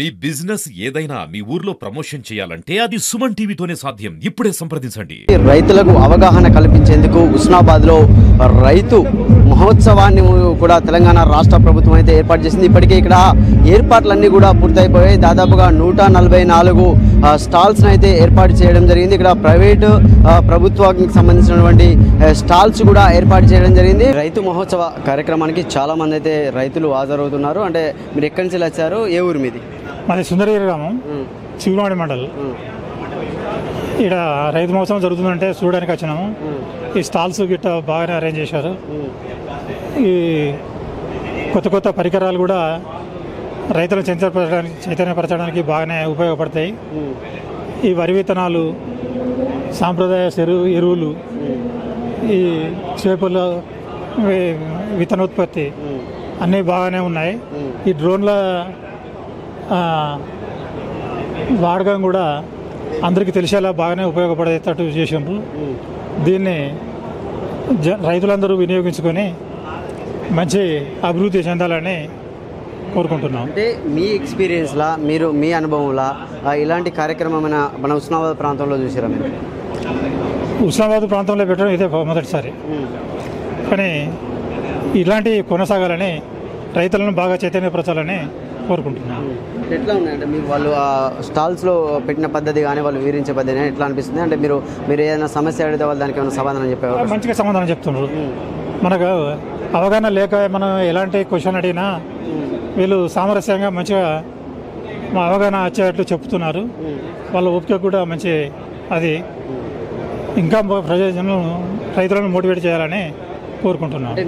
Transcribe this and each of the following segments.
మీ business ఏదైనా మీ ఊర్లో promotion చేయాలంటే అది సుమన్ టీవీతోనే సాధ్యం. ఇప్పుడే సంప్రదించండి. రైతులకు అవగాహన కల్పించేందుకు ఉస్నాబాద్లో రైతు మహోత్సవాన్ని కూడా తెలంగాణ రాష్ట్ర ప్రభుత్వం అయితే ఏర్పాటు చేసింది. ఇప్పటికే ఇక్కడ ఏర్పాట్లన్నీ కూడా పూర్తయిపోయాయి. దాదాపుగా 144 స్టాల్స్ని అయితే ఏర్పాటు చేయడం జరిగింది. ఇక్కడ ప్రైవేటు ప్రభుత్వానికి సంబంధించినటువంటి స్టాల్స్ కూడా ఏర్పాటు చేయడం జరిగింది. రైతు మహోత్సవ కార్యక్రమానికి చాలా మంది అయితే రైతులు హాజరవుతున్నారు. అంటే మీరు ఎక్కడి నుంచి వచ్చారు? ఏ ఊరు మీది? మాది సుందరగిరి గ్రామం, చిగులవాడి మండల్. ఇక్కడ రైతు మహోత్సవం జరుగుతుందంటే చూడడానికి వచ్చినాము. ఈ స్టాల్స్ గిట్ట బాగానే అరేంజ్ చేశారు. ఈ కొత్త కొత్త పరికరాలు కూడా రైతులను చైతన్యపరచడానికి బాగానే ఉపయోగపడతాయి. ఈ వరి విత్తనాలు, సాంప్రదాయ ఎరువులు, ఈ చేపల విత్తనోత్పత్తి అన్నీ బాగానే ఉన్నాయి. ఈ డ్రోన్ల వాడకం కూడా అందరికీ తెలిసేలా బాగానే ఉపయోగపడేటట్టు చేసిండ్రు. దీన్ని రైతులందరూ వినియోగించుకొని మంచి అభివృద్ధి చెందాలని కోరుకుంటున్నాం. అంటే మీ ఎక్స్పీరియన్స్లా, మీరు మీ అనుభవంలా ఇలాంటి కార్యక్రమం మన ఉస్నాబాద్ ప్రాంతంలో చూసారా? మీరు ఉస్నాబాద్ ప్రాంతంలో పెట్టడం ఇదే మొదటిసారి, కానీ ఇలాంటి కొనసాగాలని, రైతులను బాగా చైతన్యపరచాలని కోరుకుంటున్నాను. ఎట్లా ఉన్నాయంటే మీకు వాళ్ళు స్టాల్స్లో పెట్టిన పద్ధతి కానీ వాళ్ళు వివరించే పద్ధతి కానీ ఎట్లా అనిపిస్తుంది? అంటే మీరు ఏదైనా సమస్య అడిగితే వాళ్ళు దానికి ఏమైనా సమాధానం చెప్పేవారు? మంచిగా సమాధానం చెప్తున్నారు. మనకు అవగాహన లేక మనం ఎలాంటి క్వశ్చన్ అడిగినా వీళ్ళు సామరస్యంగా మంచిగా మా అవగాహన వచ్చేటట్లు చెప్తున్నారు. వాళ్ళ ఓపిక కూడా మంచి. అది ఇంకా రైతులను మోటివేట్ చేయాలని కోరుకుంటున్నాను. అంటే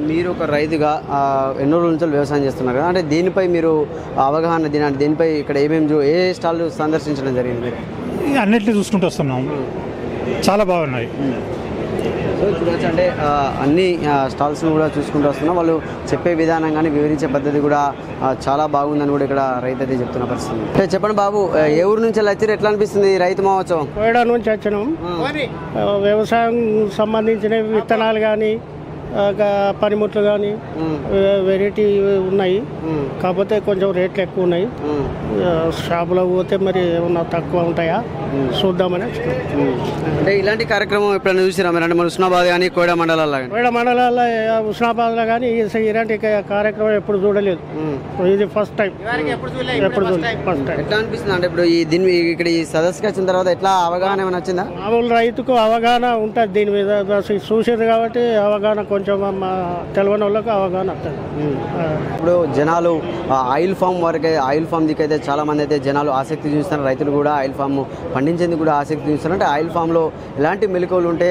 మీరు ఒక రైతుగా ఎన్నో రోజుల నుంచి వ్యవసాయం చేస్తున్నారు కదా, అంటే దీనిపై మీరు అవగాహన దీనిపై ఇక్కడ ఏ స్టాల్ సందర్శించడం జరిగింది? అన్నింటినీ చూసుకుంటూ వస్తున్నాం. చాలా బాగున్నాయి. సో చూడవచ్చు, అంటే అన్ని స్టాల్స్ను కూడా చూసుకుంటూ వస్తున్నాం. వాళ్ళు చెప్పే విధానం కానీ వివరించే పద్ధతి కూడా చాలా బాగుందని కూడా ఇక్కడ రైతు అయితే చెప్తున్న పరిస్థితి. అంటే చెప్పండి బాబు, ఏ ఊరు నుంచి వచ్చారు? ఎట్లా అనిపిస్తుంది రైతు మహోత్సవం? కోయడా నుంచి వచ్చినాం. వ్యవసాయం సంబంధించిన విత్తనాలు కానీ పనిముట్లు కానీ వెరైటీ ఉన్నాయి. కాకపోతే కొంచెం రేట్లు ఎక్కువ ఉన్నాయి. షాపులో పోతే మరి ఏమన్నా తక్కువ ఉంటాయా చూద్దామని. అంటే ఇలాంటి కార్యక్రమం ఎప్పుడైనా చూసిరా మీరు? అంటే మన ఉస్నాబాద్ కానీ కోయడా మండలాల్లో ఉస్నాబాద్లో కానీ ఇలాంటి కార్యక్రమం ఎప్పుడు చూడలేదు. ఇది ఫస్ట్ టైం. ఎట్లా అనిపిస్తుంది? అంటే ఇప్పుడు ఇక్కడ ఈ సదస్సుకి వచ్చిన తర్వాత ఎట్లా అవగాహన ఏమైనా వచ్చిందా? మామూలు రైతుకు అవగాహన ఉంటుంది దీని మీద. చూసేది కాబట్టి అవగాహన కొంచెం తెలియని వాళ్ళకి అవగాహన వస్తుంది. ఇప్పుడు జనాలు ఆయిల్ ఫామ్ దిక్కైతే చాలా మంది అయితే జనాలు ఆసక్తి చూస్తున్నారు. రైతులు కూడా ఆయిల్ ఫామ్ పండించేందుకు కూడా ఆసక్తి చూస్తున్నారు. అంటే ఆయిల్ ఫామ్లో ఎలాంటి మెలకువలు ఉంటే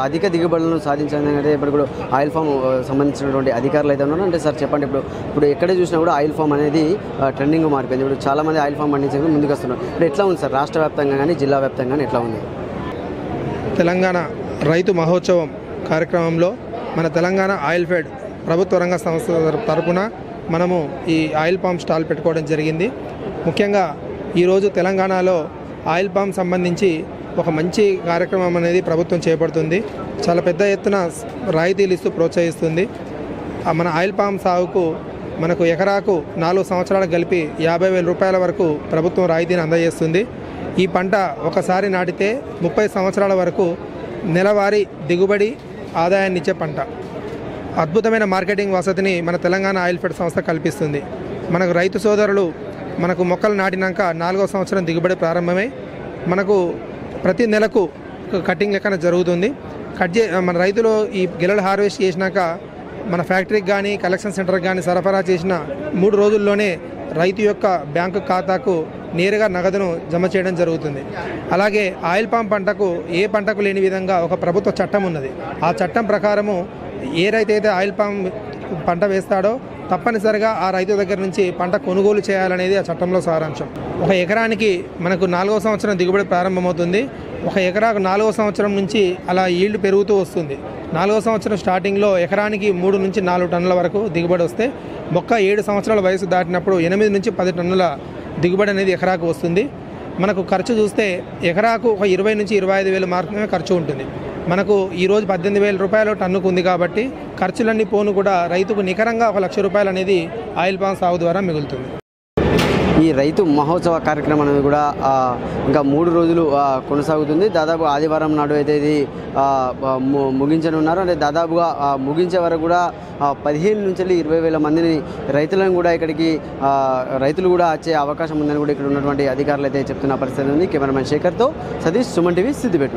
అధిక దిగుబడులను సాధించాలని అంటే ఇప్పుడు ఆయిల్ ఫామ్ సంబంధించినటువంటి అధికారులు అయితే ఉన్నారు. అంటే సార్ చెప్పండి, ఇప్పుడు ఎక్కడ చూసినా కూడా ఆయిల్ ఫామ్ అనేది ట్రెండింగ్ మారిపోయింది. ఇప్పుడు చాలా మంది ఆయిల్ ఫామ్ పండించేందుకు ముందుకు వస్తున్నారు. ఇప్పుడు ఎట్లా ఉంది సార్ రాష్ట్ర వ్యాప్తంగా కానీ జిల్లా వ్యాప్తంగా కానీ ఎట్లా ఉంది? తెలంగాణ రైతు మహోత్సవం కార్యక్రమంలో మన తెలంగాణ ఆయిల్ ఫెడ్ ప్రభుత్వ రంగ సంస్థ తరపున మనము ఈ ఆయిల్ పామ్ స్టాల్ పెట్టుకోవడం జరిగింది. ముఖ్యంగా ఈరోజు తెలంగాణలో ఆయిల్ పామ్ సంబంధించి ఒక మంచి కార్యక్రమం అనేది ప్రభుత్వం చేపడుతుంది. చాలా పెద్ద ఎత్తున రాయితీలు ఇస్తూ ప్రోత్సహిస్తుంది. మన ఆయిల్ పామ్ సాగుకు మనకు ఎకరాకు 4 సంవత్సరాలు కలిపి 50,000 రూపాయల వరకు ప్రభుత్వం రాయితీని అందజేస్తుంది. ఈ పంట ఒకసారి నాటితే 30 సంవత్సరాల వరకు నెలవారీ దిగుబడి ఆదాయాన్ని ఇచ్చే పంట. అద్భుతమైన మార్కెటింగ్ వసతిని మన తెలంగాణ ఆయిల్ ఫెడ్ సంస్థ కల్పిస్తుంది. మనకు రైతు సోదరులు మనకు మొక్కలు నాటినాక 4వ సంవత్సరం దిగుబడి ప్రారంభమై మనకు ప్రతి నెలకు కటింగ్ లెక్కన జరుగుతుంది. మన రైతులు ఈ గిలలు హార్వెస్ట్ చేసినాక మన ఫ్యాక్టరీకి కానీ కలెక్షన్ సెంటర్కి కానీ సరఫరా చేసిన 3 రోజుల్లోనే రైతు యొక్క బ్యాంకు ఖాతాకు నేరుగా నగదును జమ చేయడం జరుగుతుంది. అలాగే ఆయిల్ పామ్ పంటకు ఏ పంటకు లేని విధంగా ఒక ప్రభుత్వ చట్టం ఉన్నది. ఆ చట్టం ప్రకారము ఏ రైతు అయితే ఆయిల్ పామ్ పంట వేస్తాడో తప్పనిసరిగా ఆ రైతు దగ్గర నుంచి పంట కొనుగోలు చేయాలనేది ఆ చట్టంలో సారాంశం. ఒక ఎకరానికి మనకు 4వ సంవత్సరం దిగుబడి ప్రారంభమవుతుంది. ఒక ఎకరాకు 4వ సంవత్సరం నుంచి అలా ఈల్డ్ పెరుగుతూ వస్తుంది. 4వ సంవత్సరం స్టార్టింగ్లో ఎకరానికి 3 నుంచి 4 టన్నుల వరకు దిగుబడి వస్తే మొక్క 7 సంవత్సరాల వయసు దాటినప్పుడు 8 నుంచి 10 టన్నుల దిగుబడి అనేది ఎకరాకు వస్తుంది. మనకు ఖర్చు చూస్తే ఎకరాకు ఒక 20 నుంచి 25 వేలు మాత్రమే ఖర్చు ఉంటుంది. మనకు ఈరోజు 18,000 రూపాయలు టన్నుకు ఉంది కాబట్టి ఖర్చులన్నీ పోను కూడా రైతుకు నికరంగా 1,00,000 రూపాయలు అనేది ఆయిల్ పామ్ సాగు ద్వారా మిగులుతుంది. ఈ రైతు మహోత్సవ కార్యక్రమం అనేది కూడా ఇంకా 3 రోజులు కొనసాగుతుంది. దాదాపు ఆదివారం నాడు అయితే ఇది ముగించనున్నారు. అంటే దాదాపుగా ముగించే వరకు కూడా 15 నుంచి 20,000 మందిని రైతులను కూడా ఇక్కడికి రైతులు కూడా వచ్చే అవకాశం ఉందని కూడా ఇక్కడ ఉన్నటువంటి అధికారులు అయితే చెప్తున్న పరిస్థితి ఉంది. కెమెరామెన్ శేఖర్తో సతీష్, సుమన్ టీవీ, సిద్దిపేట.